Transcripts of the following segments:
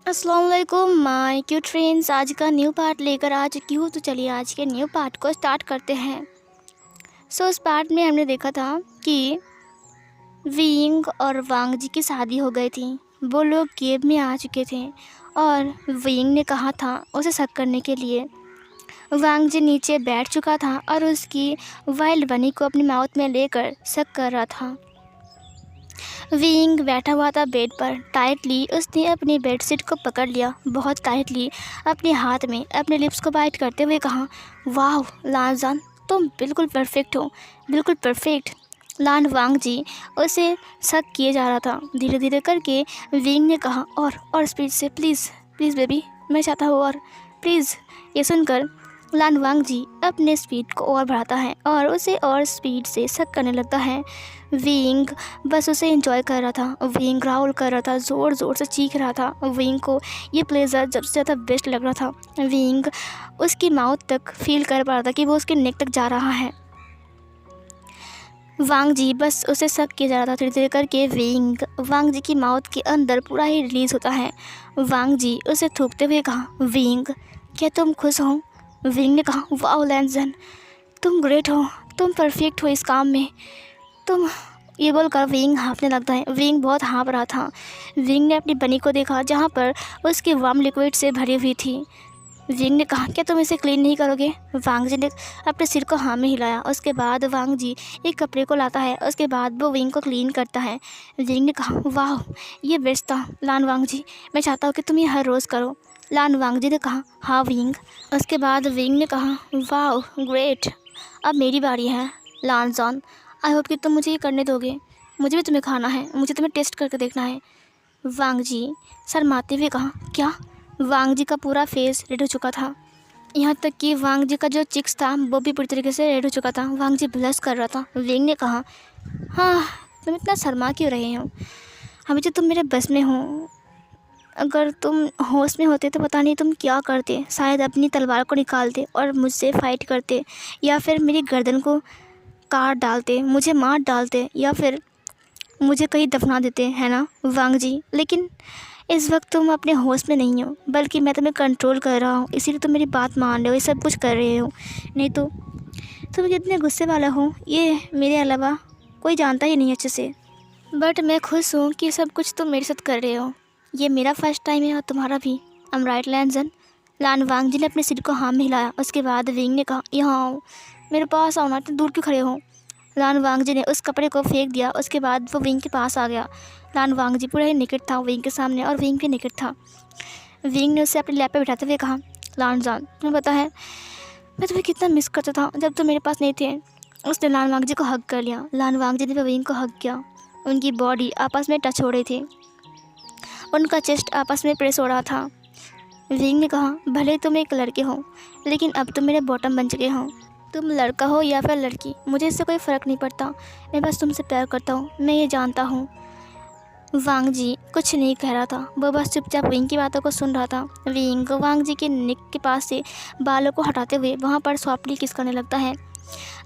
अस्सलाम वालेकुम my cute friends. आज का न्यू पार्ट लेकर आ चुकी हूँ, तो चलिए आज के न्यू पार्ट को स्टार्ट करते हैं। उस पार्ट में हमने देखा था कि विंग और वांग जी की शादी हो गई थी। वो लोग केव में आ चुके थे और विंग ने कहा था उसे शक करने के लिए। वांग जी नीचे बैठ चुका था और उसकी वाइल्ड बनी को अपनी माउथ में लेकर शक कर रहा था। विंग बैठा हुआ था बेड पर। टाइटली उसने अपनी बेडशीट को पकड़ लिया, बहुत टाइटली अपने हाथ में अपने लिप्स को बाइट करते हुए कहा, वाह लानजान, तुम बिल्कुल परफेक्ट हो, बिल्कुल परफेक्ट। लान वांग जी उसे शक किए जा रहा था। धीरे धीरे करके विंग ने कहा, और स्पीड से, प्लीज़ प्लीज़ बेबी, मैं चाहता हूँ और, प्लीज़। ये सुनकर लान वांग जी अपने स्पीड को और बढ़ाता है और उसे और स्पीड से शक करने लगता है। विंग बस उसे एंजॉय कर रहा था। विंग ग्राउल कर रहा था, ज़ोर ज़ोर से चीख रहा था। विंग को ये प्लेजर सबसे ज़्यादा बेस्ट लग रहा था। विंग उसकी माउथ तक फील कर पा रहा था कि वो उसके नेक तक जा रहा है। वांग जी बस उसे शक किया जा रहा था। धीरे धीरे करके विंग वांग जी की माउथ के अंदर पूरा ही रिलीज़ होता है। वांग जी उसे थूकते हुए कहा, विंग क्या तुम खुश हो? विंग ने कहा, वाओ लैंजन, तुम ग्रेट हो, तुम परफेक्ट हो इस काम में, तुम। ये बोलकर विंग हाँफने लगता है। विंग बहुत हाँफ रहा था। विंग ने अपनी बनी को देखा जहाँ पर उसकी वार्म लिक्विड से भरी हुई थी। विंग ने कहा, क्या तुम इसे क्लीन नहीं करोगे? वांग जी ने अपने सिर को हाँ में हिलाया। उसके बाद वांग जी एक कपड़े को लाता है। उसके बाद वो विंग को क्लीन करता है। विंग ने कहा, वाह ये बेस्ट था लान वांग जी, मैं चाहता हूँ कि तुम ये हर रोज़ करो। लान वांग जी ने कहा, हाँ विंग। उसके बाद विंग ने कहा, वाह ग्रेट, अब मेरी बारी है लान जॉन, आई होप कि तुम मुझे ये करने दोगे। मुझे भी तुम्हें खाना है, मुझे तुम्हें टेस्ट करके देखना है। वांग जी शर्माते हुए कहा, क्या? वांग जी का पूरा फेस रेड हो चुका था। यहाँ तक कि वांग जी का जो चिक्स था वो भी पूरी तरीके से रेड हो चुका था। वांग जी ब्लश कर रहा था। विंग ने कहा, हाँ तुम इतना शर्मा क्यों रहे हो? अभी तो तुम मेरे बस में हो। अगर तुम होश में होते तो पता नहीं तुम क्या करते। शायद अपनी तलवार को निकालते और मुझसे फाइट करते, या फिर मेरी गर्दन को काट डालते, मुझे मार डालते, या फिर मुझे कहीं दफना देते, है ना वांग जी? लेकिन इस वक्त तुम अपने होश में नहीं हो, बल्कि मैं तुम्हें कंट्रोल कर रहा हूँ, इसीलिए तुम मेरी बात मान रहे हो, ये सब कुछ कर रहे हो। नहीं तो तुम कितने गुस्से वाला हो ये मेरे अलावा कोई जानता ही नहीं अच्छे से। बट मैं खुश हूँ कि सब कुछ तुम मेरे साथ कर रहे हो। ये मेरा फर्स्ट टाइम है और तुम्हारा भी। M right लैंजन? लान वांग जी ने अपने सिर को हाँ में हिलाया। उसके बाद विंग ने कहा, यहाँ आओ, मेरे पास आओ ना, तुम दूर क्यों खड़े हो? लान वांग जी ने उस कपड़े को फेंक दिया। उसके बाद वो विंग के पास आ गया। लान वांग जी पूरा ही निकट था विंग के सामने और विंग भी निकट था। विंग ने उसे अपने लैप पे बिठाते हुए कहा, लान जान तुम्हें पता है मैं तुम्हें कितना मिस करता था जब तुम मेरे पास नहीं थे। उसने लान वांग जी को हग कर लिया। लान वांग जी ने विंग को हग किया। उनकी बॉडी आपस में टच हो रही थी, उनका चेस्ट आपस में प्रेस हो रहा था। विंग ने कहा, भले तुम एक लड़के हो, लेकिन अब तुम मेरे बॉटम बन चुके हो। तुम लड़का हो या फिर लड़की, मुझे इससे कोई फ़र्क नहीं पड़ता। मैं बस तुमसे प्यार करता हूँ, मैं ये जानता हूँ। वांग जी कुछ नहीं कह रहा था, वो बस चुपचाप विंग की बातों को सुन रहा था। विंग वांग जी के नेक के पास से बालों को हटाते हुए वहाँ पर सॉफ्टली किस करने लगता है।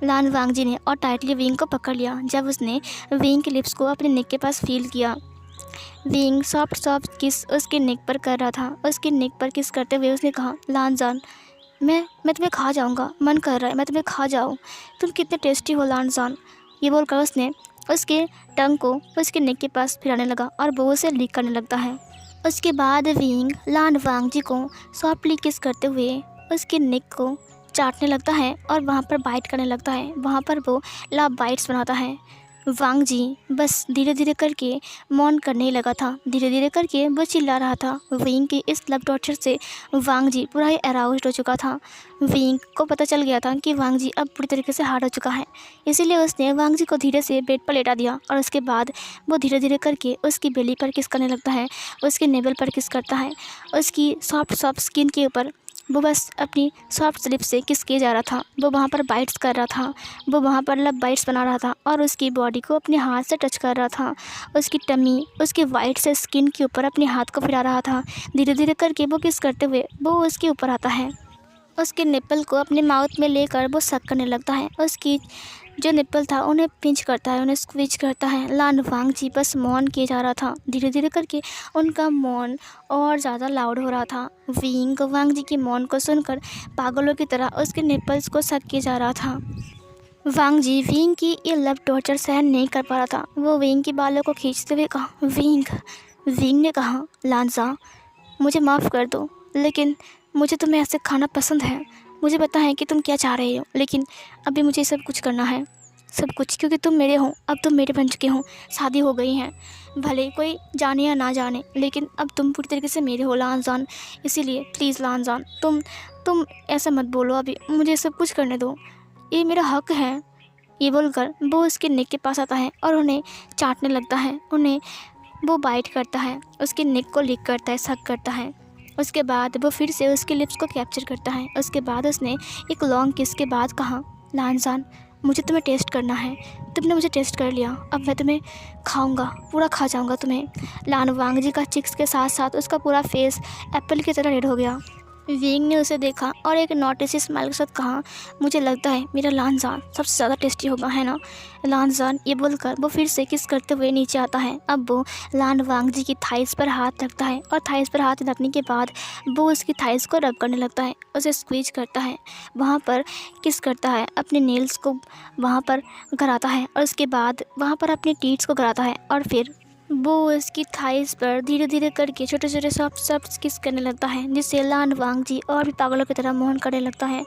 लान वांग जी ने और टाइटली विंग को पकड़ लिया। जब उसने विंग के लिप्स को अपने नेक के पास फील किया, विंग सॉफ्ट सॉफ्ट किस उसके नेक पर कर रहा था। उसके नेक पर किस करते हुए उसने कहा, लान जान मैं तुम्हें खा जाऊंगा, मन कर रहा है मैं तुम्हें खा जाऊं, तुम कितने टेस्टी हो लान जान। ये बोलकर उसने उसके टंग को उसके नेक के पास फिराने लगा और वो उसे लीक करने लगता है। उसके बाद विंग लान वांग जी को सॉफ्टली किस करते हुए उसके नेक को चाटने लगता है और वहाँ पर बाइट करने लगता है। वहाँ पर वो लव बाइट्स बनाता है। वांग जी बस धीरे धीरे करके मौन करने लगा था। धीरे धीरे करके वो चिल्ला रहा था। विंग के इस लव टॉर्चर से वांग जी पूरा ही अराउज्ड हो चुका था। विंग को पता चल गया था कि वांग जी अब पूरी तरीके से हार्ड हो चुका है, इसीलिए उसने वांग जी को धीरे से बेड पर लेटा दिया और उसके बाद वो धीरे धीरे करके उसकी बेली पर किस करने लगता है, उसके नेवल पर किस करता है, उसकी सॉफ्ट सॉफ्ट स्किन के ऊपर वो बस अपनी सॉफ्ट स्लिप से किस किए जा रहा था। वो वहाँ पर बाइट्स कर रहा था, वो वहाँ पर लव बाइट्स बना रहा था और उसकी बॉडी को अपने हाथ से टच कर रहा था। उसकी टमी उसके वाइट से स्किन के ऊपर अपने हाथ को फिरा रहा था। धीरे धीरे करके वो किस करते हुए वो उसके ऊपर आता है। उसके निप्पल को अपने माउथ में लेकर वो सक करने लगता है। उसकी जो निप्पल था उन्हें पिंच करता है, उन्हें स्क्वीज करता है। लान वांग जी बस मौन किए जा रहा था। धीरे धीरे करके उनका मौन और ज़्यादा लाउड हो रहा था। विंग वांग जी की मौन को सुनकर पागलों की तरह उसके निप्पल्स को सक किया जा रहा था। वांग जी विंग की ये लव टॉर्चर सहन नहीं कर पा रहा था। वो विंग के बालों को खींचते हुए कहा, विंग। विंग ने कहा, लानसा मुझे माफ़ कर दो, लेकिन मुझे तुम्हें ऐसे खाना पसंद है। मुझे पता है कि तुम क्या चाह रहे हो, लेकिन अभी मुझे सब कुछ करना है, सब कुछ, क्योंकि तुम मेरे हो। अब तुम मेरे बन चुके हो, शादी हो गई है। भले कोई जाने या ना जाने, लेकिन अब तुम पूरी तरीके से मेरे हो लानजान। इसीलिए प्लीज़ लानजान, तुम ऐसा मत बोलो, अभी मुझे सब कुछ करने दो, ये मेरा हक है। ये बोलकर वो उसके नेक के पास आता है और उन्हें चाटने लगता है। उन्हें वो बाइट करता है, उसके नेक को लिक करता है, सक करता है। उसके बाद वो फिर से उसके लिप्स को कैप्चर करता है। उसके बाद उसने एक लॉन्ग किस के बाद कहा, लानजान मुझे तुम्हें टेस्ट करना है। तुमने मुझे टेस्ट कर लिया, अब मैं तुम्हें खाऊंगा, पूरा खा जाऊंगा तुम्हें। लान वांग जी का चिक्स के साथ साथ उसका पूरा फेस एप्पल की तरह रेड हो गया। विंग ने उसे देखा और एक नोटिस स्माइल के साथ कहा, मुझे लगता है मेरा लानजान सबसे ज़्यादा टेस्टी होगा, है ना लानजान। ये बोलकर वो फिर से किस करते हुए नीचे आता है। अब वो लान वांग जी की थाइस पर हाथ रखता है और थाइस पर हाथ रखने के बाद वो उसकी थाइस को रब करने लगता है, उसे स्क्वीज करता है, वहाँ पर किस करता है, अपने नेल्स को वहाँ पर गराता है और उसके बाद वहाँ पर अपने टीट्स को गराता है और फिर वो उसकी थाइस पर धीरे धीरे करके छोटे छोटे सॉफ्ट किस करने लगता है, जिससे लान वांग जी और भी पागलों की तरह मोहन करने लगता है।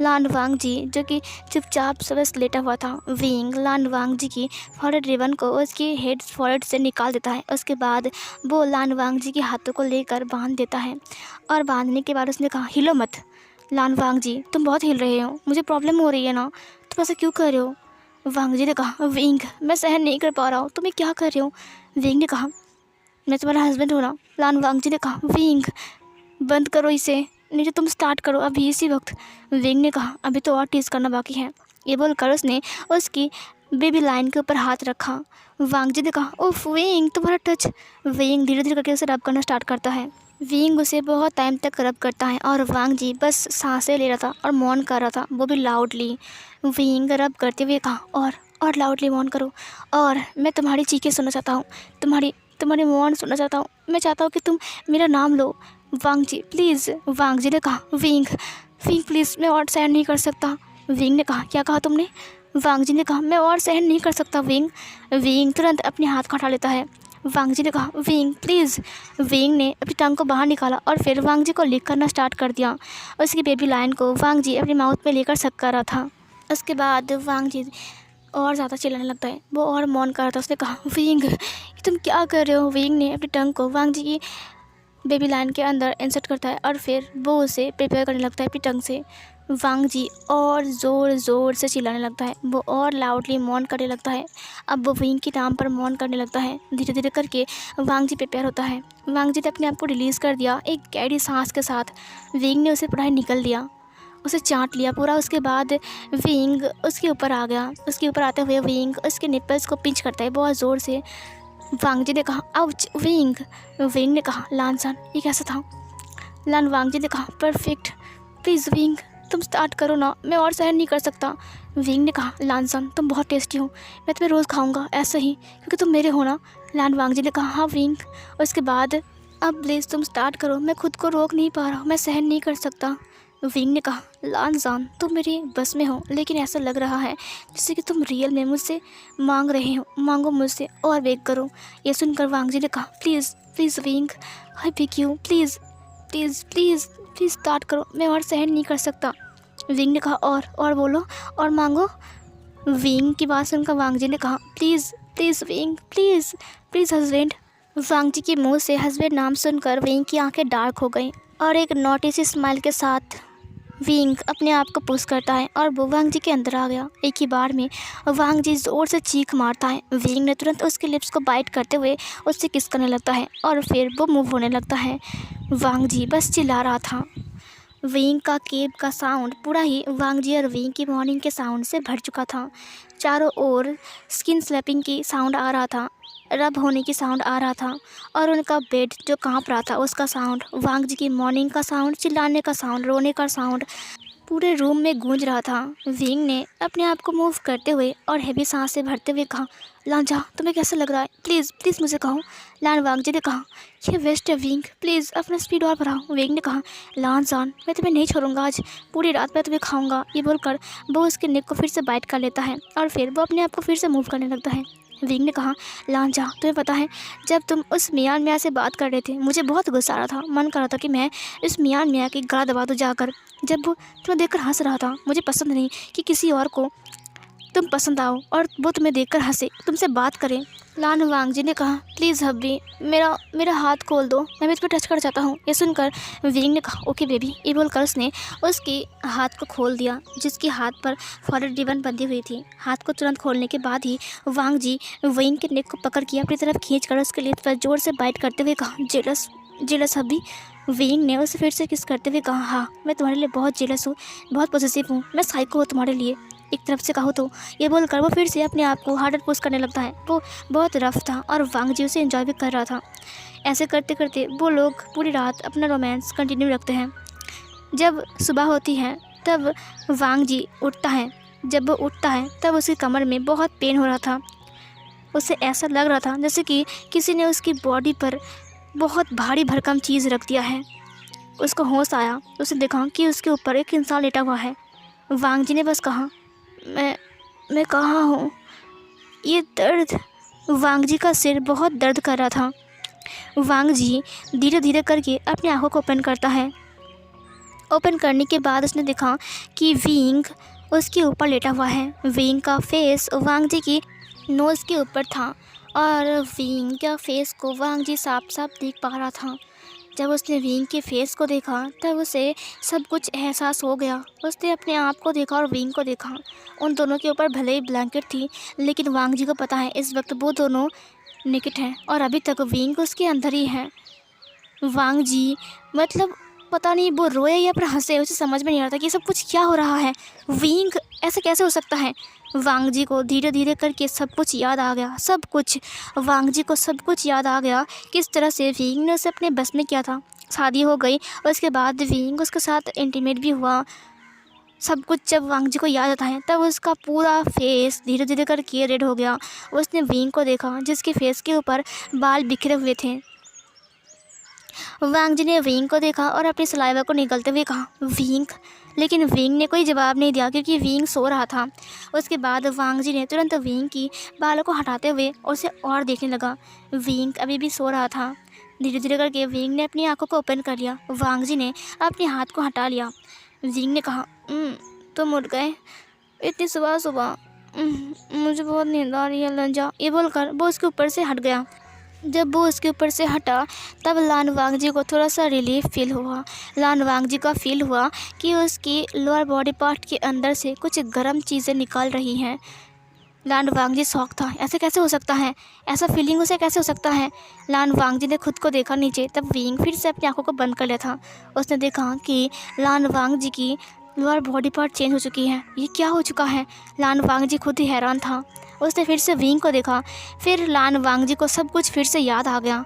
लान वांग जी जो कि चुपचाप सबस लेटा हुआ था। विंग लान वांग जी की फॉरहेड रिबन को उसकी हेड फॉरहेड से निकाल देता है। उसके बाद वो लान वांग जी के हाथों को लेकर बांध देता है और बांधने के बाद उसने कहा, हिलो मत लान वांग जी, तुम बहुत हिल रहे हो, मुझे प्रॉब्लम हो रही है ना, तुम ऐसा क्यों कर रहे हो। वांग जी ने कहा, विंग मैं सहन नहीं कर पा रहा हूँ, तुम क्या कर रहे हो। विंग ने कहा, मैं तुम्हारा हस्बैंड हूँ ना। लान वांग जी ने कहा, विंग बंद करो इसे, नहीं तो तुम स्टार्ट करो अभी इसी वक्त। विंग ने कहा, अभी तो और टीज़ करना बाकी है। ये बोलकर उसने उसकी बेबी लाइन के ऊपर हाथ रखा। वांग जी ने कहा, ओफ विंग तुम्हारा टच। विंग धीरे धीरे करके उसे रब करना स्टार्ट करता है। विंग उसे बहुत टाइम तक रब करता है और वांग जी बस सांसें ले रहा था और मौन कर रहा था, वो भी लाउडली। विंग रब करते हुए कहा, और लाउडली मौन करो, और मैं तुम्हारी चीखें सुनना चाहता हूँ, तुम्हारी मौन सुनना चाहता हूँ। मैं चाहता हूँ कि तुम मेरा नाम लो, वांग जी प्लीज़। वांग जी ने कहा, विंग प्लीज़, मैं और सहन नहीं कर सकता। विंग ने कहा, क्या कहा तुमने। वांग जी ने कहा, मैं और सहन नहीं कर सकता विंग। विंग तुरंत अपने हाथ को हटा लेता है। वांग जी ने कहा, विंग प्लीज़। विंग ने अपनी टंग को बाहर निकाला और फिर वांग जी को लिक करना स्टार्ट कर दिया। उसकी बेबी लाइन को वांग जी अपनी माउथ में लेकर सक कर रहा था। उसके बाद वांग जी और ज़्यादा चिल्लाने लगता है, वो और मौन कर रहा था। उसने कहा, विंग तुम क्या कर रहे हो। विंग ने अपनी टंग को वांग जी की बेबी लाइन के अंदर इंसर्ट करता है और फिर वो उसे प्रिपेयर करने लगता है अपनी टंग से। वांग जी और ज़ोर से चिल्लाने लगता है, वो और लाउडली मौन करने लगता है। अब वो विंग के नाम पर मौन करने लगता है। धीरे धीरे करके वांग जी प्रिपेयर होता है। वांग जी ने अपने आप को रिलीज़ कर दिया एक गहरी सांस के साथ। विंग ने उसे पूरा ही निकल लिया, उसे चाट लिया पूरा। उसके बाद विंग उसके ऊपर आ गया। उसके ऊपर आते हुए विंग उसके निप्पल्स को पिंच करता है बहुत ज़ोर से। वांग जी ने कहा, आउच विंग। विंग ने कहा, लानसान ये कैसा था। लान वांग जी ने कहा, परफेक्ट, प्लीज़ विंग तुम स्टार्ट करो ना, मैं और सहन नहीं कर सकता। विंग ने कहा, लानसान तुम बहुत टेस्टी हो, मैं तुम्हें रोज़ खाऊंगा ऐसा ही, क्योंकि तुम मेरे हो ना। लान वांग जी ने कहा, हाँ विंग। उसके बाद अब प्लीज़ तुम स्टार्ट करो, मैं खुद को रोक नहीं पा रहा, मैं सहन नहीं कर सकता। विंग ने कहा, लानजान तुम मेरे बस में हो, लेकिन ऐसा लग रहा है जैसे कि तुम रियल में मुझसे मांग रहे हो, मांगो मुझसे और बेग करो। ये सुनकर वांग जी ने कहा, please wing I beg you, please start करो, मैं और सहन नहीं कर सकता। विंग ने कहा, और बोलो और मांगो। विंग की बात सुनकर वांग जी ने कहा, प्लीज़ विंग प्लीज़ हस्बैंड। वांग जी के मुंह से हस्बैंड नाम सुनकर विंग की आंखें डार्क हो गईं और एक नोटी सी स्माइल के साथ विंग अपने आप को पुश करता है और वो वांग जी के अंदर आ गया। एक ही बार में वांग जी ज़ोर से चीख मारता है। विंग ने तुरंत उसके लिप्स को बाइट करते हुए उससे किस करने लगता है और फिर वो मूव होने लगता है। वांग जी बस चिल्ला रहा था। विंग का केब का साउंड पूरा ही वांग जी और विंग की मॉर्निंग के साउंड से भर चुका था। चारों ओर स्किन स्लैपिंग की साउंड आ रहा था, रब होने की साउंड आ रहा था और उनका बेड जो कांप रहा था उसका साउंड, वांग जी की मॉर्निंग का साउंड, चिल्लाने का साउंड, रोने का साउंड, पूरे रूम में गूंज रहा था। विंग ने अपने आप को मूव करते हुए और हैवी सांसें भरते हुए कहा, लांजा तुम्हें कैसा लग रहा है? प्लीज़ प्लीज़ मुझे कहो। लान वांगजी ने कहा, ये वेस्ट है विंग, प्लीज़ अपना स्पीड और बढ़ाओ। विंग ने कहा, लानजान मैं तुम्हें नहीं छोड़ूंगा, आज पूरी रात मैं तुम्हें खाऊंगा। ये बोलकर वो उसके नेक को फिर से बाइट कर लेता है और फिर वो अपने आप को फिर से मूव करने लगता है। विंग ने कहा, लांजा तुम्हें पता है जब तुम उस मियाँ मियाँ से बात कर रहे थे मुझे बहुत गुस्सा आ रहा था, मन कर रहा था कि मैं इस मियाँ मियाँ की गला दबा दूँ जाकर। जब वो तुम्हें देखकर हंस रहा था, मुझे पसंद नहीं कि किसी और को तुम पसंद आओ और वो तुम्हें देखकर हंसे, तुमसे बात करें। लान वांगजी ने कहा, प्लीज़ हब्बी मेरा मेरा हाथ खोल दो, मैं भी इस पर टच करना चाहता हूँ। ये सुनकर विंग ने कहा, ओके बेबी। ये बोलकर उसने उसके हाथ को खोल दिया जिसके हाथ पर फॉरेड रिबन बंधी हुई थी। हाथ को तुरंत खोलने के बाद ही वांगजी विंग के नेक को पकड़ के अपनी तरफ खींचकर उसके लिप्स पर जोर से बाइट करते हुए कहा, जेलस जेलस हब्बी। विंग ने उसे फिर से किस करते हुए कहा, हाँ मैं तुम्हारे लिए बहुत जेलस हूँ, बहुत पॉजिटिव हूँ, मैं साइको हूँ तुम्हारे लिए, एक तरफ से कहो तो। ये बोलकर वो फिर से अपने आप को हार्डर पुश करने लगता है। वो बहुत रफ था और वांगजी उसे एंजॉय भी कर रहा था। ऐसे करते करते वो लोग पूरी रात अपना रोमांस कंटिन्यू रखते हैं। जब सुबह होती है तब वांगजी उठता है। जब वो उठता है तब उसकी कमर में बहुत पेन हो रहा था। उसे ऐसा लग रहा था जैसे कि किसी ने उसकी बॉडी पर बहुत भारी भरकम चीज़ रख दिया है। उसको होश आया, उसे देखा कि उसके ऊपर एक इंसान लेटा हुआ है। वांगजी ने बस कहा, मैं कहाँ हूँ? ये दर्द। वांगजी का सिर बहुत दर्द कर रहा था। वांगजी धीरे धीरे करके अपनी आंखों को ओपन करता है। ओपन करने के बाद उसने देखा कि विंग उसके ऊपर लेटा हुआ है। विंग का फेस वांगजी की नोज़ के ऊपर था और विंग का फेस को वांगजी साफ साफ देख पा रहा था। जब उसने विंग के फेस को देखा तब उसे सब कुछ एहसास हो गया। उसने अपने आप को देखा और विंग को देखा। उन दोनों के ऊपर भले ही ब्लैंकेट थी, लेकिन वांगजी को पता है इस वक्त वो दोनों नेकेड हैं और अभी तक विंग उसके अंदर ही है। वांगजी मतलब पता नहीं वो रोए या फिर हंसे, उसे समझ में नहीं आ रहा था कि सब कुछ क्या हो रहा है। विंग ऐसे कैसे हो सकता है? वांगजी को धीरे धीरे करके सब कुछ याद आ गया। सब कुछ वांगजी को सब कुछ याद आ गया, किस तरह से विंग ने उसे अपने बस में किया था। शादी हो गई और उसके बाद विंग उसके साथ इंटीमेट भी हुआ। सब कुछ जब वांगजी को याद आता है तब उसका पूरा फेस धीरे धीरे करके रेड हो गया। उसने विंग को देखा जिसके फेस के ऊपर बाल बिखरे हुए थे। वांगजी ने विंग को देखा और अपनी सलाइवा को निगलते हुए कहा, विंग। लेकिन विंग ने कोई जवाब नहीं दिया क्योंकि विंग सो रहा था। उसके बाद वांगजी ने तुरंत विंग की बालों को हटाते हुए उसे और देखने लगा। विंग अभी भी सो रहा था। धीरे धीरे करके विंग ने अपनी आंखों को ओपन कर लिया। वांगजी ने अपने हाथ को हटा लिया। विंग ने कहा, तुम उठ गए इतनी सुबह सुबह? मुझे बहुत नींद आ रही है लंजा। ये बोलकर वो उसके ऊपर से हट गया। जब वो उसके ऊपर से हटा तब लान वांगजी को थोड़ा सा रिलीफ फील हुआ। लान वांगजी का फील हुआ कि उसकी लोअर बॉडी पार्ट के अंदर से कुछ गर्म चीज़ें निकल रही हैं। लान वांगजी शॉक था, ऐसे कैसे हो सकता है? ऐसा फीलिंग उसे कैसे हो सकता है? लान वांगजी ने खुद को देखा नीचे, तब विंग फिर से अपनी आंखों को बंद कर लिया था। उसने देखा कि लान वांगजी की लोअर बॉडी पार्ट चेंज हो चुकी है। ये क्या हो चुका है? लान वांगजी खुद ही हैरान था। उसने फिर से विंग को देखा। फिर लान वांगजी को सब कुछ फिर से याद आ गया।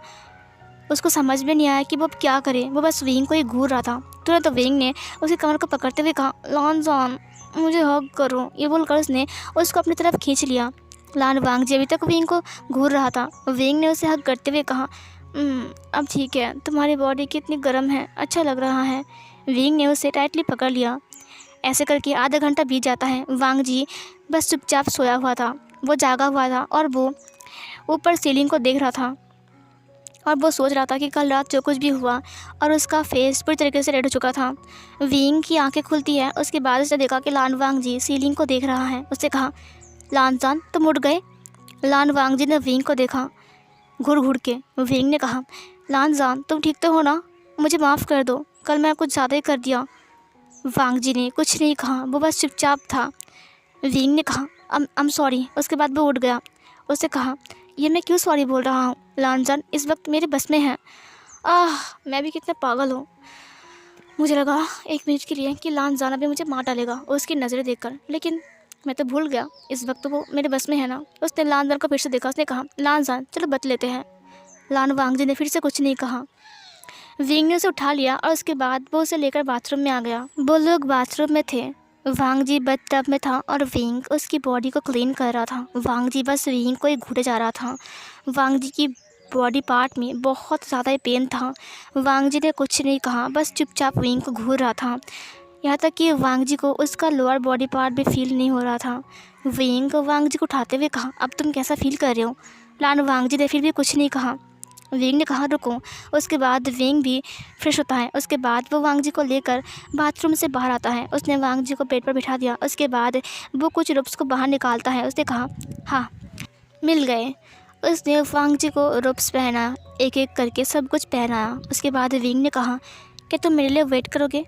उसको समझ में नहीं आया कि वो अब क्या करे। वो बस विंग को ही घूर रहा था। तुरंत विंग ने उसकी कमर को पकड़ते हुए कहा, लान जान मुझे हग करो। ये बोलकर उसने उसको अपनी तरफ खींच लिया। लान वांगजी अभी तक विंग को घूर रहा था। विंग ने उसे हग करते हुए कहा, अब ठीक है, तुम्हारी बॉडी कितनी गर्म है, अच्छा लग रहा है। विंग ने उसे टाइटली पकड़ लिया। ऐसे करके आधा घंटा बीत जाता है। वांगजी बस चुपचाप सोया हुआ था। वो जागा हुआ था और वो ऊपर सीलिंग को देख रहा था और वो सोच रहा था कि कल रात जो कुछ भी हुआ, और उसका फेस पूरी तरीके से रेड हो चुका था। विंग की आंखें खुलती है। उसके बाद उसने देखा कि लान वांगजी सीलिंग को देख रहा है। उसने कहा, लान जान तुम उठ गए? लान वांगजी ने विंग को देखा घूर घूर के। विंग ने कहा, लान जान तुम ठीक तो हो ना? मुझे माफ़ कर दो, कल मैं कुछ ज़्यादा ही कर दिया। वांगजी ने कुछ नहीं कहा, वो बस चुपचाप था। विंग ने कहा, आई एम सॉरी। उसके बाद वो उठ गया। उसने कहा, ये मैं क्यों सॉरी बोल रहा हूँ? लानजान इस वक्त मेरे बस में है। मैं भी कितना पागल हूँ। मुझे लगा एक मिनट के लिए कि लानजान अभी मुझे मार डालेगा उसकी नज़रें देखकर, लेकिन मैं तो भूल गया इस वक्त वो मेरे बस में है ना। उसने लानजान को फिर से देखा। उसने कहा, लानजान चलो बच लेते हैं। लान वांगजी ने फिर से कुछ नहीं कहा। विंग ने उसे उठा लिया और उसके बाद वो उसे लेकर बाथरूम में आ गया। वो लोग बाथरूम में थे। वांग जी बाथटब में था और विंग उसकी बॉडी को क्लीन कर रहा था। वांग जी बस विंग को ही घूरे जा रहा था। वांग जी की बॉडी पार्ट में बहुत ज़्यादा पेन था। वांग जी ने कुछ नहीं कहा, बस चुपचाप विंग को घूर रहा था। यहाँ तक कि वांग जी को उसका लोअर बॉडी पार्ट भी फील नहीं हो रहा था। विंग वांग जी को उठाते हुए कहा, अब तुम कैसा फील कर रहे हो? लान वांग जी ने फिर भी कुछ नहीं कहा। विंग ने कहा, रुको। उसके बाद विंग भी फ्रेश होता है। उसके बाद वो वांग जी को लेकर बाथरूम से बाहर आता है। उसने वांग जी को बेड पर बिठा दिया। उसके बाद वो कुछ रूप्स को बाहर निकालता है। उसने कहा, हाँ मिल गए। उसने वांग जी को रूप्स पहना, एक एक करके सब कुछ पहनाया। उसके बाद विंग ने कहा, क्या तुम मेरे लिए वेट करोगे?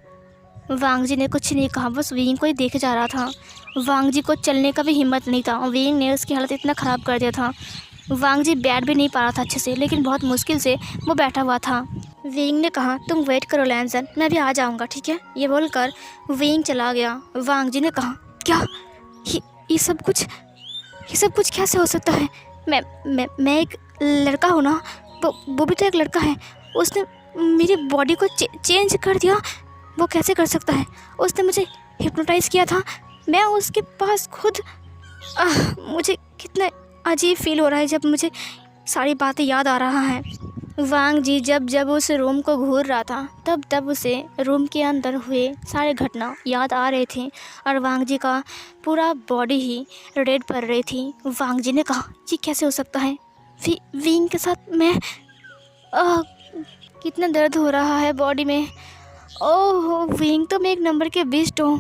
वांग जी ने कुछ नहीं कहा, बस विंग को ही देखे जा रहा था। वांग जी को चलने का भी हिम्मत नहीं था। विंग ने उसकी हालत इतना ख़राब कर दिया था। वांग जी बैठ भी नहीं पा रहा था अच्छे से, लेकिन बहुत मुश्किल से वो बैठा हुआ था। विंग ने कहा, तुम वेट करो लैनसन, मैं भी आ जाऊंगा, ठीक है? ये बोलकर विंग चला गया। वांग जी ने कहा, क्या ये सब कुछ कैसे हो सकता है? मैं एक लड़का हूँ ना, वो भी तो एक लड़का है। उसने मेरी बॉडी को चेंज कर दिया। वो कैसे कर सकता है? उसने मुझे हिप्नोटाइज़ किया था। मैं उसके पास खुद मुझे कितना अजीब फील हो रहा है जब मुझे सारी बातें याद आ रहा है। वांग जी जब उस रूम को घूर रहा था तब उसे रूम के अंदर हुए सारे घटना याद आ रहे थे और वांग जी का पूरा बॉडी ही रेड पड़ रही थी। वांग जी ने कहा, ये कैसे हो सकता है? विंग के साथ मैं कितना दर्द हो रहा है बॉडी में। ओह विंग तो मैं एक नंबर के बेस्ट हूँ।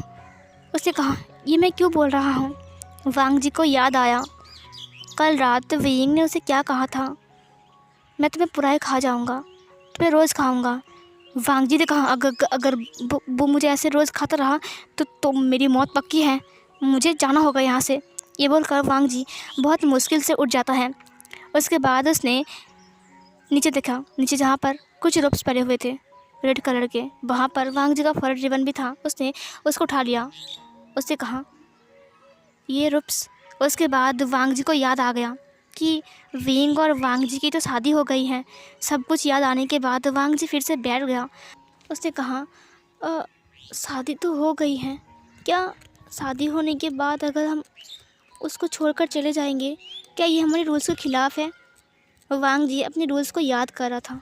उसने कहा, ये मैं क्यों बोल रहा हूँ? वांग जी को याद आया कल रात विंग ने उसे क्या कहा था, मैं तुम्हें पूरा ही खा जाऊँगा, तुम्हें रोज़ खाऊँगा। वांग जी ने कहा, अगर वो मुझे ऐसे रोज़ खाता रहा तो मेरी मौत पक्की है, मुझे जाना होगा यहाँ से। ये बोलकर वांग जी बहुत मुश्किल से उठ जाता है। उसके बाद उसने नीचे देखा, नीचे जहाँ पर कुछ रोप्स पड़े हुए थे रेड कलर के, वहाँ पर वांग जी का फॉरेस्ट रिबन भी था। उसने उसको उठा लिया। उसने कहा, ये रोप्स। उसके बाद वांग जी को याद आ गया कि विंग और वांग जी की तो शादी हो गई है। सब कुछ याद आने के बाद वांग जी फिर से बैठ गया। उसने कहा, शादी तो हो गई है, क्या शादी होने के बाद अगर हम उसको छोड़कर चले जाएंगे, क्या ये हमारे रूल्स के ख़िलाफ़ है? वांग जी अपने रूल्स को याद कर रहा था।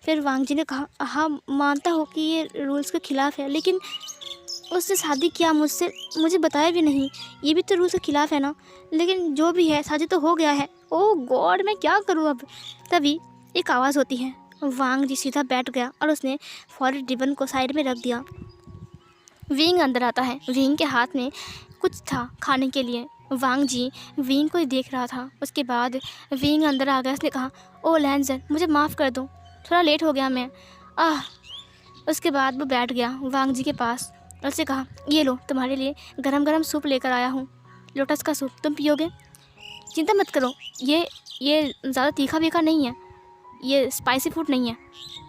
फिर वांग जी ने कहा, हाँ मानता हो कि ये रूल्स के ख़िलाफ़ है, लेकिन उसने शादी किया मुझसे, मुझे बताया भी नहीं, ये भी तो रूल्स के ख़िलाफ़ है ना। लेकिन जो भी है, शादी तो हो गया है। ओह गॉड, मैं क्या करूँ अब? तभी एक आवाज़ होती है। वांग जी सीधा बैठ गया और उसने फॉरेस्ट रिबन को साइड में रख दिया। विंग अंदर आता है। विंग के हाथ में कुछ था खाने के लिए। वांग जी विंग को ही देख रहा था। उसके बाद विंग अंदर आ गया। उसने कहा, ओ लैंसर, मुझे माफ़ कर दो, थोड़ा लेट हो गया मैं। उसके बाद वो बैठ गया वांग जी के पास। उससे कहा, ये लो, तुम्हारे लिए गरम गरम सूप लेकर आया हूँ, लोटस का सूप, तुम पियोगे? चिंता मत करो, ये ज़्यादा तीखा बीखा नहीं है, ये स्पाइसी फूड नहीं है।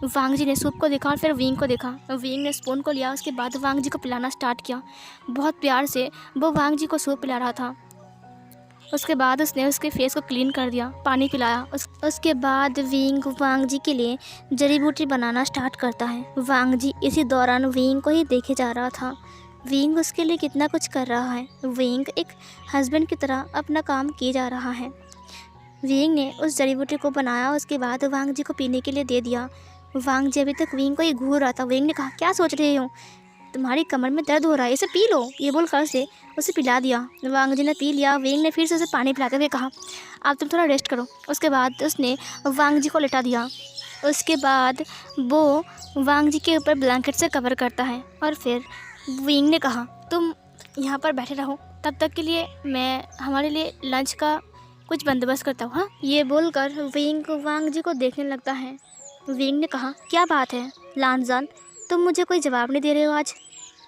वांग जी ने सूप को देखा और फिर विंग को देखा। विंग ने स्पून को लिया। उसके बाद वांग जी को पिलाना स्टार्ट किया। बहुत प्यार से वो वांग जी को सूप पिला रहा था। उसके बाद उसने उसके फेस को क्लीन कर दिया, पानी पिलाया। उसके बाद विंग वांग जी के लिए जड़ी बूटी बनाना स्टार्ट करता है। वांग जी इसी दौरान विंग को ही देखे जा रहा था। विंग उसके लिए कितना कुछ कर रहा है। विंग एक हस्बैंड की तरह अपना काम किए जा रहा है। विंग ने उस जड़ी बूटी को बनाया। उसके बाद वांग जी को पीने के लिए दे दिया। वांग जी अभी तक विंग को ही घूर रहा था। विंग ने कहा, क्या सोच रहे हो, तुम्हारी कमर में दर्द हो रहा है, इसे पी लो। ये बोलकर उसे पिला दिया। वांग जी ने पी लिया। विंग ने फिर से उसे पानी पिलाते हुए कहा, अब तुम थोड़ा रेस्ट करो। उसके बाद उसने वांग जी को लिटा दिया। उसके बाद वो वांग जी के ऊपर ब्लैंकेट से कवर करता है और फिर विंग ने कहा, तुम यहाँ पर बैठे रहो, तब तक के लिए मैं हमारे लिए लंच का कुछ बंदोबस्त करता हूँ। हाँ, ये बोलकर विंग वांग जी को देखने लगता है। विंग ने कहा, क्या बात है लानजान, तुम मुझे कोई जवाब नहीं दे रहे हो आज,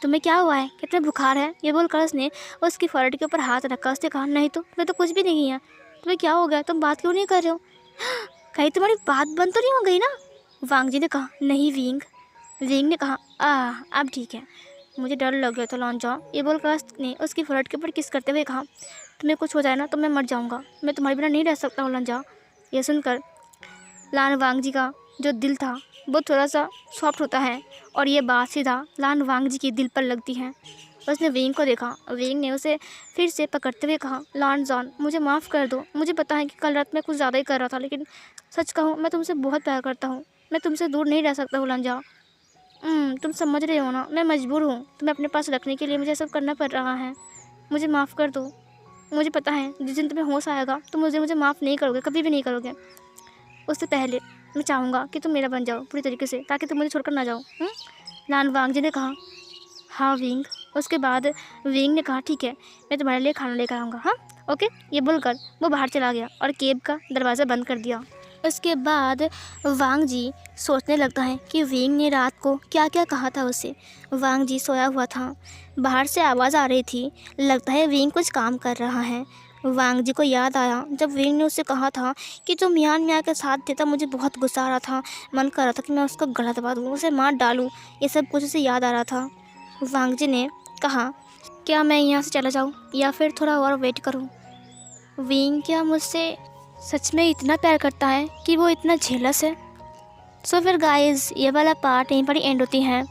तुम्हें क्या हुआ है, कितना बुखार है? ये बोलकर उसने उसकी फोrehead के ऊपर हाथ रखा। उसने कहा, नहीं तो तुम्हें तो कुछ भी नहीं है, तुम्हें क्या हो गया, तुम बात क्यों नहीं कर रहे हो? कहीं तुम्हारी बात बंद तो नहीं हो गई ना? वांग जी ने कहा, नहीं विंग। विंग ने कहा, अब ठीक है, मुझे डर लग गया था लानजान। ये बोलकर उसने उसकी फोrehead के ऊपर किस करते हुए कहा, तुम्हें कुछ हो जाए ना तो मैं मर जाऊँगा, मैं तुम्हारे बिना नहीं रह सकता हूँ लानजान। ये सुनकर लान वांग जी का जो दिल था वो थोड़ा सा सॉफ्ट होता है और ये बात सीधा लान वांग जी के दिल पर लगती है। उसने विंग को देखा। विंग ने उसे फिर से पकड़ते हुए कहा, लान जॉन मुझे माफ़ कर दो। मुझे पता है कि कल रात मैं कुछ ज़्यादा ही कर रहा था, लेकिन सच कहूँ मैं तुमसे बहुत प्यार करता हूँ। मैं तुमसे दूर नहीं रह सकता हूँ लांजा। तुम समझ रहे हो ना, मैं मजबूर हूँ तुम्हें अपने पास रखने के लिए। मुझे सब करना पड़ रहा है। मुझे माफ़ कर दो। मुझे पता है जिस दिन तुम्हें होश आएगा तुम मुझे माफ़ नहीं करोगे, कभी भी नहीं करोगे। उससे पहले मैं चाहूँगा कि तुम मेरा बन जाओ पूरी तरीके से, ताकि तुम मुझे छोड़कर ना जाओ। लान वांग जी ने कहा, हाँ विंग। उसके बाद विंग ने कहा, ठीक है मैं तुम्हारे लिए खाना लेकर आऊँगा। हाँ ओके। ये बोलकर वो बाहर चला गया और केब का दरवाज़ा बंद कर दिया। उसके बाद वांग जी सोचने लगता है कि विंग ने रात को क्या क्या कहा था उसे। वांग जी सोया हुआ था, बाहर से आवाज़ आ रही थी, लगता है विंग कुछ काम कर रहा है। वांग जी को याद आया जब विंग ने उससे कहा था कि जो मियान मियाँ के साथ देता, मुझे बहुत गुस्सा आ रहा था, मन कर रहा था कि मैं उसका गला दबा दूँ, उसे मार डालूँ। ये सब कुछ उसे याद आ रहा था। वांग जी ने कहा, क्या मैं यहाँ से चला जाऊँ या फिर थोड़ा और वेट करूँ? विंग क्या मुझसे सच में इतना प्यार करता है कि वो इतना जेलस है? सो फिर गाइस ये वाला पार्ट यहीं पर ही एंड होती है।